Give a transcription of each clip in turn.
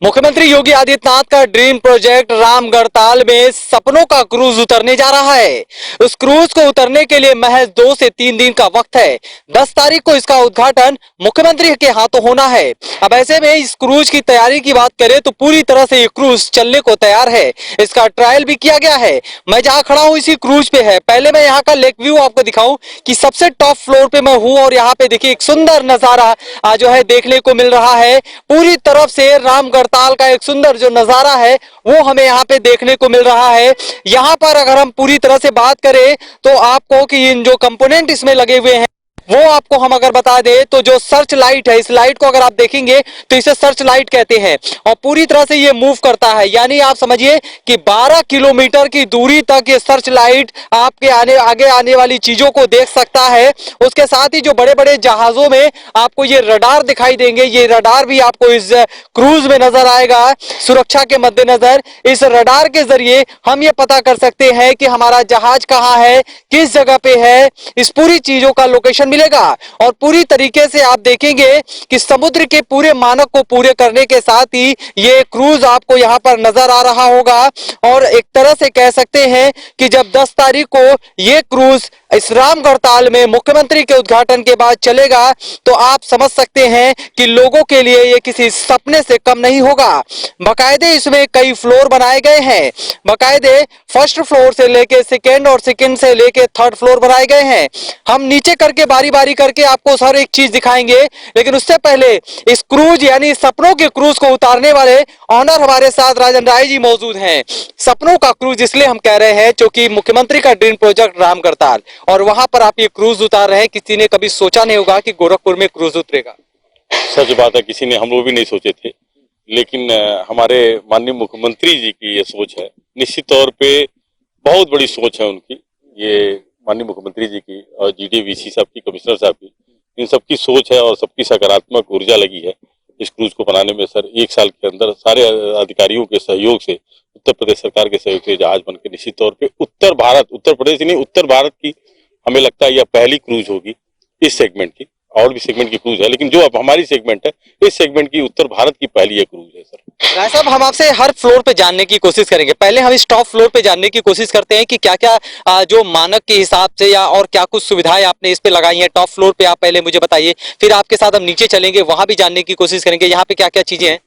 मुख्यमंत्री योगी आदित्यनाथ का dream project Ramgarhtal में सपनों का क्रूज उतरने जा रहा है। उस क्रूज को उतरने के लिए महज 2 से 3 दिन का वक्त है। 10 तारीख को इसका उद्घाटन मुख्यमंत्री के हाथों होना है। अब ऐसे में इस क्रूज की तैयारी की बात करें तो पूरी तरह से ये क्रूज चलने को तैयार है। इसका ट्रायल भी किया गया है। मैं जहां खड़ा हूं इसी क्रूज पे है। पहले मैं यहाँ का लेक व्यू आपको दिखाऊं कि सबसे टॉप फ्लोर पे मैं हूं और यहाँ पे देखिए एक सुंदर नजारा जो है देखने को मिल रहा है। पूरी तरफ से रामगढ़ ताल का एक सुंदर जो नजारा है वो हमें यहाँ पे देखने को मिल रहा है। यहाँ पर अगर हम पूरी तरह से बात करें तो आपको कि इन जो कंपोनेंट इसमें लगे हुए हैं वो आपको हम अगर बता दें तो जो सर्च लाइट है, इस लाइट को अगर आप देखेंगे तो इसे सर्च लाइट कहते हैं और पूरी तरह से ये मूव करता है। यानी आप समझिए कि 12 किलोमीटर की दूरी तक ये सर्च लाइट आपके आगे आने वाली चीजों को देख सकता है। उसके साथ ही जो बड़े बड़े जहाजों में आपको ये रडार दिखाई देंगे, ये रडार भी आपको इस क्रूज में नजर आएगा। सुरक्षा के मद्देनजर इस रडार के जरिए हम ये पता कर सकते हैं कि हमारा जहाज कहाँ है, किस जगह पे है, इस पूरी चीजों का लोकेशन मिलेगा। और पूरी तरीके से आप देखेंगे कि समुद्र के पूरे मानक को पूरे करने के साथ ही ये क्रूज आपको यहां पर नजर आ रहा होगा। और एक तरह से कह सकते हैं कि जब 10 तारीख को ये क्रूज इस रामगढ़ताल में मुख्यमंत्री के उद्घाटन के बाद चलेगा तो आप समझ सकते हैं कि लोगों के लिए ये किसी सपने से कम नहीं होगा। बाकायदे इसमें कई फ्लोर बनाए गए हैं। बाकायदे फर्स्ट फ्लोर से लेके सेकेंड और सेकेंड से लेके थर्ड फ्लोर बनाए गए हैं। हम नीचे करके बारी बारी करके आपको हर एक चीज दिखाएंगे, लेकिन उससे पहले इस क्रूज यानी सपनों के क्रूज को उतारने वाले ऑनर हमारे साथ राजन राय जी मौजूद हैं। सपनों का क्रूज इसलिए हम कह रहे हैं क्योंकि मुख्यमंत्री का ड्रीम प्रोजेक्ट रामगढ़ताल और वहां पर आप ये क्रूज उतार रहे हैं। किसी ने कभी सोचा नहीं होगा कि गोरखपुर में क्रूज उतरेगा। सच बात है, किसी ने, हम लोग भी नहीं सोचे थे, लेकिन हमारे माननीय मुख्यमंत्री जी की ये सोच है। निश्चित तौर पे बहुत बड़ी सोच है उनकी, ये माननीय मुख्यमंत्री जी की और जीडीवीसी साहब की, कमिश्नर साहब की, इन सबकी सोच है और सबकी सकारात्मक ऊर्जा लगी है इस क्रूज को बनाने में। सर 1 साल के अंदर सारे अधिकारियों के सहयोग से, उत्तर प्रदेश सरकार के सहयोग से जहाज बन के निश्चित तौर पे उत्तर भारत, उत्तर प्रदेश ही नहीं उत्तर भारत की हमें लगता है यह पहली क्रूज होगी इस सेगमेंट की। और भी सेगमेंट की क्रूज है, लेकिन जो अब हमारी सेगमेंट है इस सेगमेंट की उत्तर भारत की पहली ये क्रूज है। सर राय साहब, हम आपसे हर फ्लोर पे जानने की कोशिश करेंगे। पहले हम इस टॉप फ्लोर पे जानने की कोशिश करते हैं कि क्या क्या जो मानक के हिसाब से या और क्या कुछ सुविधाएं आपने इस पे लगाई हैं। टॉप फ्लोर पे आप पहले मुझे बताइए, फिर आपके साथ हम नीचे चलेंगे, वहां भी जानने की कोशिश करेंगे यहाँ पे क्या क्या चीजें हैं।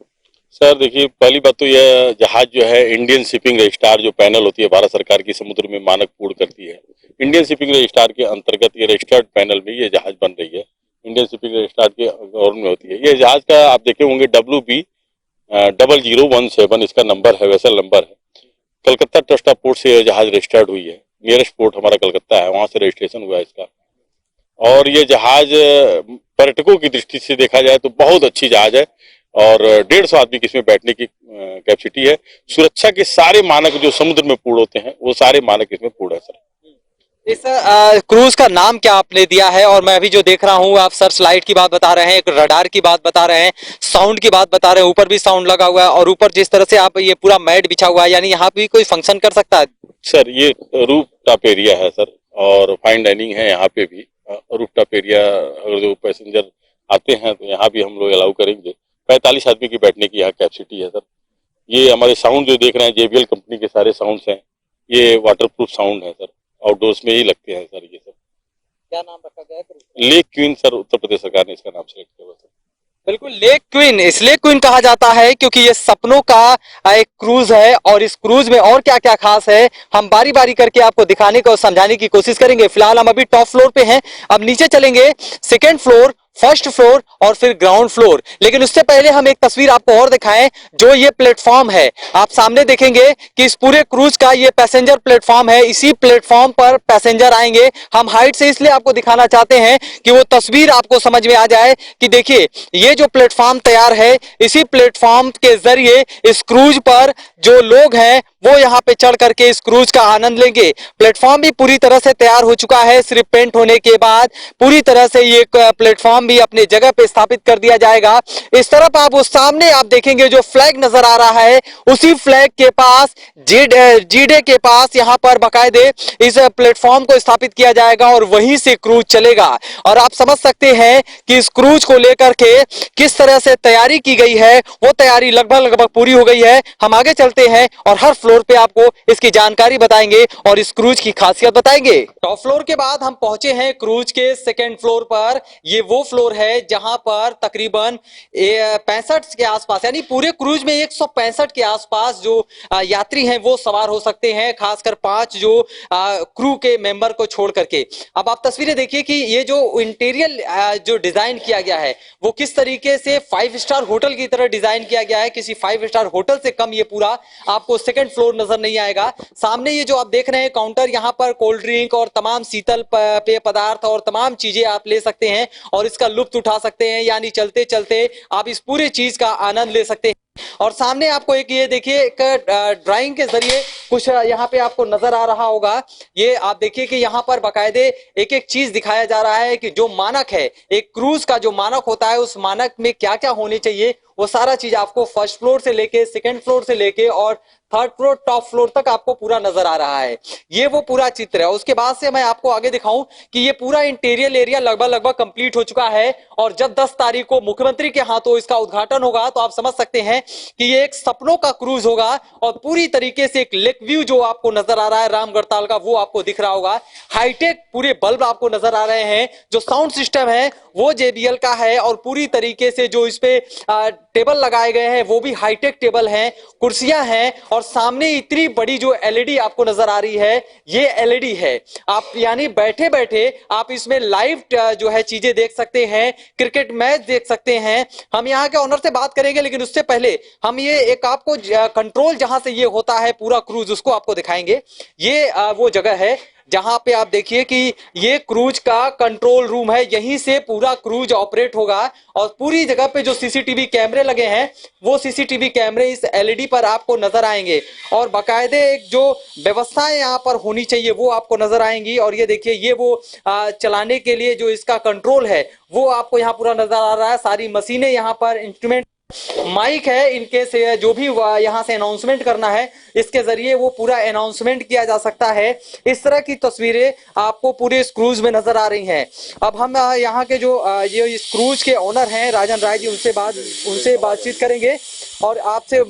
सर देखिए, पहली बात तो यह जहाज जो है इंडियन शिपिंग रजिस्ट्रार जो पैनल होती है भारत सरकार की, समुद्र में मानक पूर्ण करती है। इंडियन शिपिंग रजिस्ट्रार के अंतर्गत ये रजिस्टर्ड पैनल में ये जहाज बन रही है। इंडियन शिपिंग रजिस्ट्रार के गौर में होती है। ये जहाज का आप देखे होंगे WB0017 इसका नंबर है, वेसल नंबर है। कलकत्ता ट्रस्टा पोर्ट से यह जहाज रजिस्टर्ड हुई है। नियरेस्ट पोर्ट हमारा कलकत्ता है, वहां से रजिस्ट्रेशन हुआ है इसका। और ये जहाज पर्यटकों की दृष्टि से देखा जाए तो बहुत अच्छी जहाज है और 150 आदमी की इसमें बैठने की कैपेसिटी है। सुरक्षा के सारे मानक जो समुद्र में पूर्ण होते हैं वो सारे मानक इसमें पूर्ण है। सर इस क्रूज का नाम क्या आपने दिया है? और मैं अभी जो देख रहा हूँ, आप सर्च लाइट की बात बता रहे हैं, एक रडार की बात बता रहे हैं, साउंड की बात बता रहे हैं, ऊपर भी साउंड लगा हुआ है और ऊपर जिस तरह से आप ये पूरा मैट बिछा हुआ है, यानी यहाँ भी कोई फंक्शन कर सकता है। सर ये रूफ टॉप एरिया है सर, और फाइन डाइनिंग है यहाँ पे भी। रूफ टॉप एरिया, अगर जो पैसेंजर आते हैं तो यहाँ भी हम लोग अलाउ करेंगे। 45 आदमी की बैठने की यहाँ कैपेसिटी है। सर ये हमारे साउंड जो देख रहे हैं JBL कंपनी के सारे साउंड्स हैं, ये वाटरप्रूफ साउंड है सर, आउटडोर्स में ही लगते हैं सर। ये सब क्या नाम रखा गया है? Lake queen sir, Uttar Pradesh सरकार ने इसका नाम सेलेक्ट किया हुआ। बिल्कुल, लेक क्वीन इसलिए क्वीन कहा जाता है क्योंकि ये सपनों का एक क्रूज है और इस क्रूज में और क्या क्या खास है हम बारी बारी करके आपको दिखाने को और समझाने की कोशिश करेंगे। फिलहाल हम अभी टॉप फ्लोर पे हैं, अब नीचे चलेंगे, सेकेंड फ्लोर, फर्स्ट फ्लोर और फिर ग्राउंड फ्लोर। लेकिन उससे पहले हम एक तस्वीर आपको और दिखाएं। जो ये प्लेटफॉर्म है, आप सामने देखेंगे कि इस पूरे क्रूज का ये पैसेंजर प्लेटफॉर्म है। इसी प्लेटफॉर्म पर पैसेंजर आएंगे। हम हाइट से इसलिए आपको दिखाना चाहते हैं कि वो तस्वीर आपको समझ में आ जाए कि देखिए ये जो प्लेटफॉर्म तैयार है, इसी प्लेटफॉर्म के जरिए इस क्रूज पर जो लोग हैं वो यहाँ पे चढ़ करके इस क्रूज का आनंद लेंगे। प्लेटफॉर्म भी पूरी तरह से तैयार हो चुका है, सिर्फ पेंट होने के बाद पूरी तरह से ये प्लेटफॉर्म भी अपनी जगह पे स्थापित कर दिया जाएगा। इस तरफ आप उस सामने आप देखेंगे जो फ्लैग नजर आ रहा है, उसी फ्लैग के पास जीडे के पास यहाँ पर बाकायदे इस प्लेटफॉर्म को स्थापित किया जाएगा और वहीं से क्रूज चलेगा। और आप समझ सकते हैं कि इस क्रूज को लेकर के किस तरह से तैयारी की गई है। वो तैयारी लगभग पूरी हो गई है। हम आगे चलते हैं और हर फ्लोर पे आपको इसकी जानकारी बताएंगे और इस क्रूज की खासियत बताएंगे। टॉप फ्लोर के बाद हम पहुंचे हैं क्रूज के सेकेंड फ्लोर पर। ये वो फ्लोर है जहां पर तकरीबन 65 के आसपास, यानी पूरे क्रूज में 165 के आसपास जो यात्री हैं वो सवार हो सकते हैं, खासकर 5 जो क्रू के मेंबर को छोड़ करके। अब आप तस्वीरें देखिए कि ये जो इंटीरियर जो डिजाइन किया गया है वो किस तरीके से 5 स्टार होटल की तरह डिजाइन किया गया है। किसी 5 स्टार होटल से कम ये पूरा आपको सेकंड फ्लोर नजर नहीं आएगा। सामने ये जो आप देख रहे हैं काउंटर, यहाँ पर कोल्ड ड्रिंक और तमाम शीतल पेय पदार्थ और तमाम चीजें आप ले सकते हैं और इसका लुत्फ उठा सकते हैं, यानी चलते चलते आप इस पूरे चीज का आनंद ले सकते हैं। और सामने आपको एक ये देखिए एक ड्राइंग के जरिए कुछ यहाँ पे आपको नजर आ रहा होगा। ये आप देखिए कि यहाँ पर बाकायदे एक एक चीज दिखाया जा रहा है कि जो मानक है, एक क्रूज का जो मानक होता है उस मानक में क्या क्या होने चाहिए, वो सारा चीज आपको फर्स्ट फ्लोर से लेके सेकंड फ्लोर से लेके और थर्ड फ्लोर टॉप फ्लोर तक आपको पूरा नजर आ रहा है। ये वो पूरा चित्र है। उसके बाद से मैं आपको आगे दिखाऊं कि ये पूरा इंटीरियर एरिया लगभग कंप्लीट हो चुका है और जब 10 तारीख को मुख्यमंत्री के हाथों इसका उद्घाटन होगा तो आप समझ सकते हैं कि ये एक सपनों का क्रूज होगा और पूरी तरीके से एक लेक व्यू जो आपको नजर आ रहा है रामगढ़ताल का वो आपको दिख रहा होगा। हाईटेक पूरे बल्ब आपको नजर आ रहे हैं। जो साउंड सिस्टम है वो JBL का है और पूरी तरीके से जो इस पे टेबल लगाए गए हैं वो भी हाईटेक टेबल हैं, कुर्सियां हैं और सामने इतनी बड़ी जो LED आपको नजर आ रही है ये LED है। आप यानी बैठे बैठे आप इसमें लाइव जो है चीजें देख सकते हैं, क्रिकेट मैच देख सकते हैं। हम यहाँ के ऑनर से बात करेंगे लेकिन उससे पहले हम ये एक आपको कंट्रोल जहां से ये होता है पूरा क्रूज उसको आपको दिखाएंगे। ये वो जगह है जहां पे आप देखिए कि ये क्रूज का कंट्रोल रूम है, यहीं से पूरा क्रूज ऑपरेट होगा और पूरी जगह पे जो CCTV कैमरे लगे हैं वो CCTV कैमरे इस LED पर आपको नजर आएंगे और बाकायदे एक जो व्यवस्थाएं यहाँ पर होनी चाहिए वो आपको नजर आएंगी। और ये देखिए ये वो चलाने के लिए जो इसका कंट्रोल है वो आपको यहाँ पूरा नजर आ रहा है। सारी मशीनें यहाँ पर, इंस्ट्रूमेंट, माइक है, इनके से जो भी यहाँ से अनाउंसमेंट करना है इसके जरिए वो पूरा अनाउंसमेंट किया जा सकता है। इस तरह की तस्वीरें आपको पूरे इस क्रूज में नजर आ रही हैं। अब हम यहाँ के जो ये इस क्रूज के ओनर हैं राजन राय जी, उनसे बातचीत करेंगे और आपसे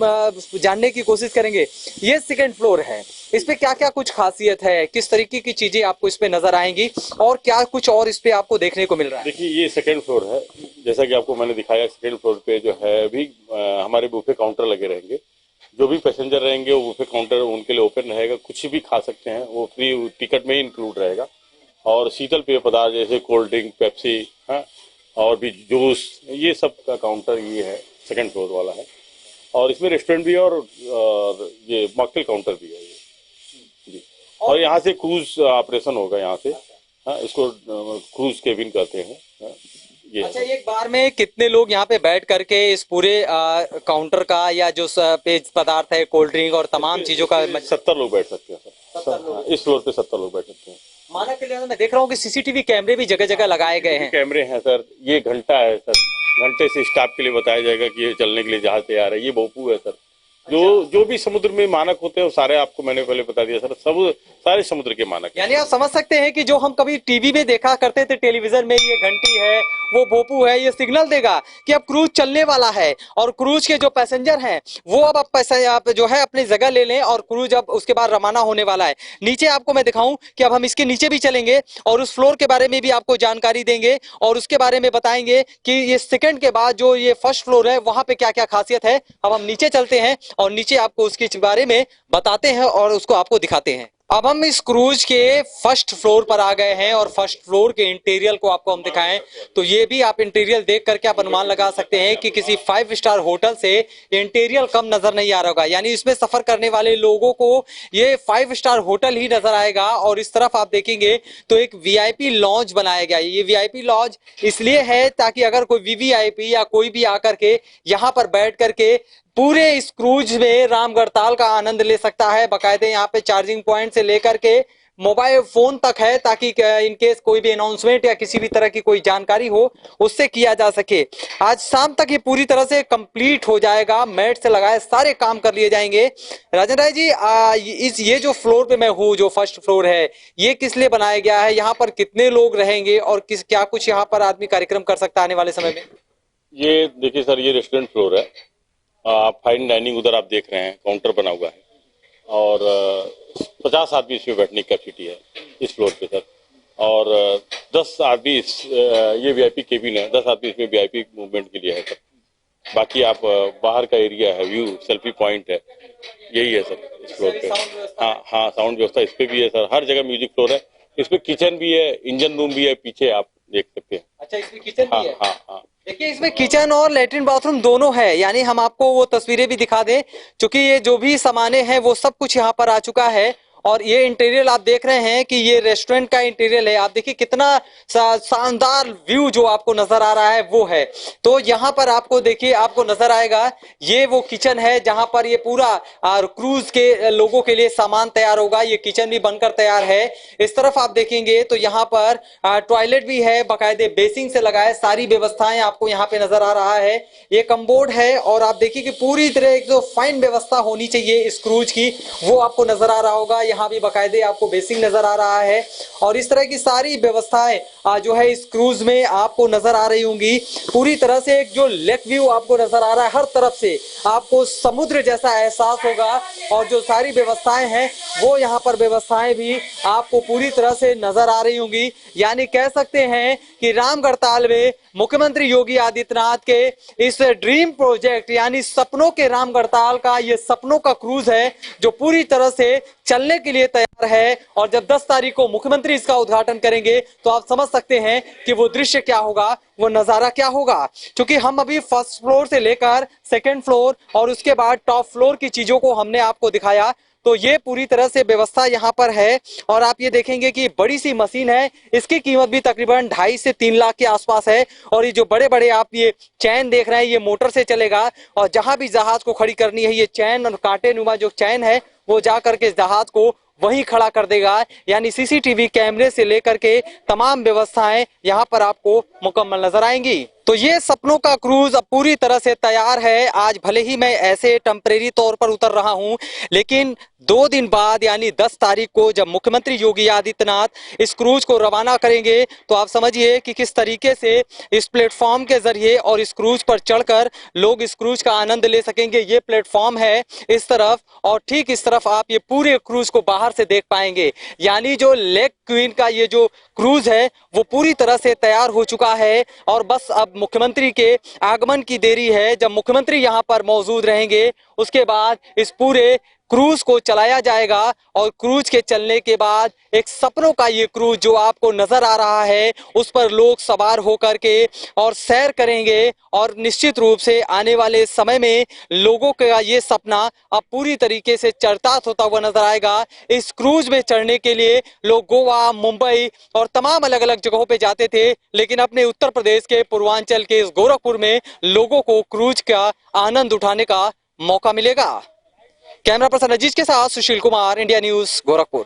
जानने की कोशिश करेंगे। ये सेकंड फ्लोर है, इस पे क्या क्या कुछ खासियत है, किस तरीके की चीजें आपको इस पे नजर आएंगी और क्या कुछ और इस पे आपको देखने को मिल रहा है? देखिए ये सेकंड फ्लोर है, जैसा कि आपको मैंने दिखाया। सेकंड फ्लोर पे जो है अभी हमारे बुफे काउंटर लगे रहेंगे। जो भी पैसेंजर रहेंगे वो बुफे काउंटर उनके लिए ओपन रहेगा, कुछ भी खा सकते हैं, वो फ्री टिकट में ही इंक्लूड रहेगा। और शीतल पेय पदार्थ जैसे कोल्ड ड्रिंक, पेप्सी, हाँ, और भी जूस, ये सब का काउंटर ये है, सेकंड फ्लोर वाला है। और इसमें रेस्टोरेंट भी है और ये मॉकटेल काउंटर भी है जी। और यहाँ से क्रूज ऑपरेशन होगा यहाँ से, हाँ, इसको क्रूज केबिन कहते हैं, हाँ, ये। अच्छा, एक बार में कितने लोग यहाँ पे बैठ करके इस पूरे काउंटर का या जो पेय पदार्थ है, कोल्ड ड्रिंक और तमाम चीजों का? 70 लोग बैठ सकते हैं सर। 70 लोग। इस फ्लोर पे 70 लोग बैठ सकते हैं। माना के लिए मैं देख रहा हूँ कि CCTV कैमरे भी जगह जगह लगाए गए हैं। कैमरे हैं सर, ये घंटा है सर, घंटे से स्टाफ के लिए बताया जाएगा कि ये चलने के लिए जहाज तैयार है। ये भोपू है सर, जो भी समुद्र में मानक होते हैं वो सारे आपको मैंने पहले बता दिया सर, सब सारे समुद्र के मानक। यानी आप समझ सकते हैं कि जो हम कभी टीवी में देखा करते थे, टेलीविजन में, ये घंटी है, वो भोपू है, ये सिग्नल देगा कि अब क्रूज चलने वाला है और क्रूज के जो पैसेंजर हैं वो अब पैसे आप जो है अपनी जगह ले लें और क्रूज अब उसके बाद रवाना होने वाला है। नीचे आपको मैं दिखाऊं कि अब हम इसके नीचे भी चलेंगे और उस फ्लोर के बारे में भी आपको जानकारी देंगे और उसके बारे में बताएंगे कि ये सेकंड के बाद जो ये फर्स्ट फ्लोर है वहां पे क्या क्या खासियत है। अब हम नीचे चलते हैं और नीचे आपको उसके बारे में बताते हैं और उसको आपको दिखाते हैं। अब हम इस क्रूज के फर्स्ट फ्लोर पर आ गए हैं और फर्स्ट फ्लोर के इंटीरियर को आपको हम दिखाएं तो ये भी आप इंटीरियर देख करके आप अनुमान लगा सकते हैं कि किसी 5 स्टार होटल से इंटीरियर कम नजर नहीं आ रहा होगा। यानी इसमें सफर करने वाले लोगों को ये 5 स्टार होटल ही नजर आएगा। और इस तरफ आप देखेंगे तो एक VIP लॉन्ज बनाया गया है। ये VIP लॉन्ज इसलिए है ताकि अगर कोई VVIP या कोई भी आकर के यहाँ पर बैठ करके पूरे इस क्रूज में रामगढ़ताल का आनंद ले सकता है। बाकायदे यहाँ पे चार्जिंग पॉइंट से लेकर के मोबाइल फोन तक है, ताकि इन केस कोई भी अनाउंसमेंट या किसी भी तरह की कोई जानकारी हो उससे किया जा सके। आज शाम तक ये पूरी तरह से कंप्लीट हो जाएगा, मैट से लगाए सारे काम कर लिए जाएंगे। राजन राय जी, ये जो फ्लोर पे मैं हूँ, जो फर्स्ट फ्लोर है, ये किस लिए बनाया गया है? यहाँ पर कितने लोग रहेंगे और क्या कुछ यहाँ पर आदमी कार्यक्रम कर सकता है आने वाले समय में? ये देखिए सर, ये रेस्टोरेंट फ्लोर है। आप फाइन डाइनिंग उधर आप देख रहे हैं, काउंटर बना हुआ है और 50 आदमी इसमें बैठने की कैपेसिटी है इस फ्लोर पे सर। और 10 आदमी ये वीआईपी केबिन है, 10 आदमी इसमें वीआईपी मूवमेंट के लिए है सर। बाकी आप बाहर का एरिया है, व्यू सेल्फी पॉइंट है, यही है सर इस फ्लोर पे। हाँ, साउंड व्यवस्था इस पे भी है सर। हर जगह म्यूजिक फ्लोर है, इसमें किचन भी है, इंजन रूम भी है, पीछे आप देख सकते हैं। अच्छा, इसमें किचन भी है? हाँ। देखिए, इसमें किचन और लेटरिन बाथरूम दोनों है। यानी हम आपको वो तस्वीरें भी दिखा दें, क्योंकि ये जो भी सामाने हैं वो सब कुछ यहाँ पर आ चुका है। और ये इंटीरियर आप देख रहे हैं कि ये रेस्टोरेंट का इंटीरियर है। आप देखिए कितना शानदार व्यू जो आपको नजर आ रहा है वो है। तो यहाँ पर आपको देखिए, आपको नजर आएगा ये वो किचन है जहां पर ये पूरा क्रूज के लोगों के लिए सामान तैयार होगा। ये किचन भी बनकर तैयार है। इस तरफ आप देखेंगे तो यहाँ पर टॉयलेट भी है, बाकायदे बेसिंग से लगाए सारी व्यवस्थाएं आपको यहाँ पे नजर आ रहा है। ये कम्बोर्ड है और आप देखिए कि पूरी तरह एक जो फाइन व्यवस्था होनी चाहिए इस क्रूज की, वो आपको नजर आ रहा होगा। यहाँ भी बाकायदे आपको बेसिंग नजर आ रहा है और इस तरह की सारी व्यवस्थाएं जो है इस क्रूज में आपको नजर आ रही होंगी। पूरी तरह से एक जो लेक व्यू आपको नजर आ रहा है, हर तरफ से आपको समुद्र जैसा एहसास होगा। और जो सारी व्यवस्थाएं हैं वो यहाँ पर व्यवस्थाएं भी आपको पूरी तरह से नजर आ रही होंगी। यानी कह सकते हैं कि रामगढ़ताल में मुख्यमंत्री योगी आदित्यनाथ के इस ड्रीम प्रोजेक्ट यानी सपनों के रामगढ़ताल का ये सपनों का क्रूज है जो पूरी तरह से चलने के लिए तैयार है। और जब 10 तारीख को मुख्यमंत्री इसका उद्घाटन करेंगे तो आप समझ सकते हैं कि वो दृश्य क्या होगा, वो नजारा क्या होगा। क्योंकि हम अभी फर्स्ट फ्लोर से लेकर सेकंड फ्लोर और उसके बाद टॉप फ्लोर की चीजों को हमने आपको दिखाया, तो ये पूरी तरह से व्यवस्था यहाँ पर है। और आप ये देखेंगे कि बड़ी सी मशीन है, इसकी कीमत भी तकरीबन 2.5 से 3 लाख के आसपास है। और ये जो बड़े बड़े आप ये चैन देख रहे हैं, ये मोटर से चलेगा और जहां भी जहाज को खड़ी करनी है, ये चैन और कांटे नुमा जो चैन है वो जा करके जहाज को वहीं खड़ा कर देगा। यानी सीसीटीवी कैमरे से लेकर के तमाम व्यवस्थाएं यहाँ पर आपको मुकम्मल नजर आएंगी। तो ये सपनों का क्रूज अब पूरी तरह से तैयार है। आज भले ही मैं ऐसे टेम्परेरी तौर पर उतर रहा हूं, लेकिन 2 दिन बाद यानी 10 तारीख को जब मुख्यमंत्री योगी आदित्यनाथ इस क्रूज को रवाना करेंगे तो आप समझिए कि किस तरीके से इस प्लेटफॉर्म के जरिए और इस क्रूज पर चढ़कर लोग इस क्रूज का आनंद ले सकेंगे। ये प्लेटफॉर्म है इस तरफ और ठीक इस तरफ आप ये पूरे क्रूज को बाहर से देख पाएंगे। यानी जो लेक क्वीन का ये जो क्रूज है वो पूरी तरह से तैयार हो चुका है और बस अब मुख्यमंत्री के आगमन की देरी है। जब मुख्यमंत्री यहाँ पर मौजूद रहेंगे उसके बाद इस पूरे क्रूज को चलाया जाएगा और क्रूज के चलने के बाद एक सपनों का ये क्रूज जो आपको नजर आ रहा है उस पर लोग सवार होकर के और सैर करेंगे। और निश्चित रूप से आने वाले समय में लोगों का ये सपना अब पूरी तरीके से चरितार्थ होता हुआ नजर आएगा। इस क्रूज में चढ़ने के लिए लोग गोवा, मुंबई और तमाम अलग अलग जगहों पे जाते थे, लेकिन अपने उत्तर प्रदेश के पूर्वांचल के इस गोरखपुर में लोगों को क्रूज का आनंद उठाने का मौका मिलेगा। कैमरा पर्सन अजीज के साथ सुशील कुमार, इंडिया न्यूज, गोरखपुर।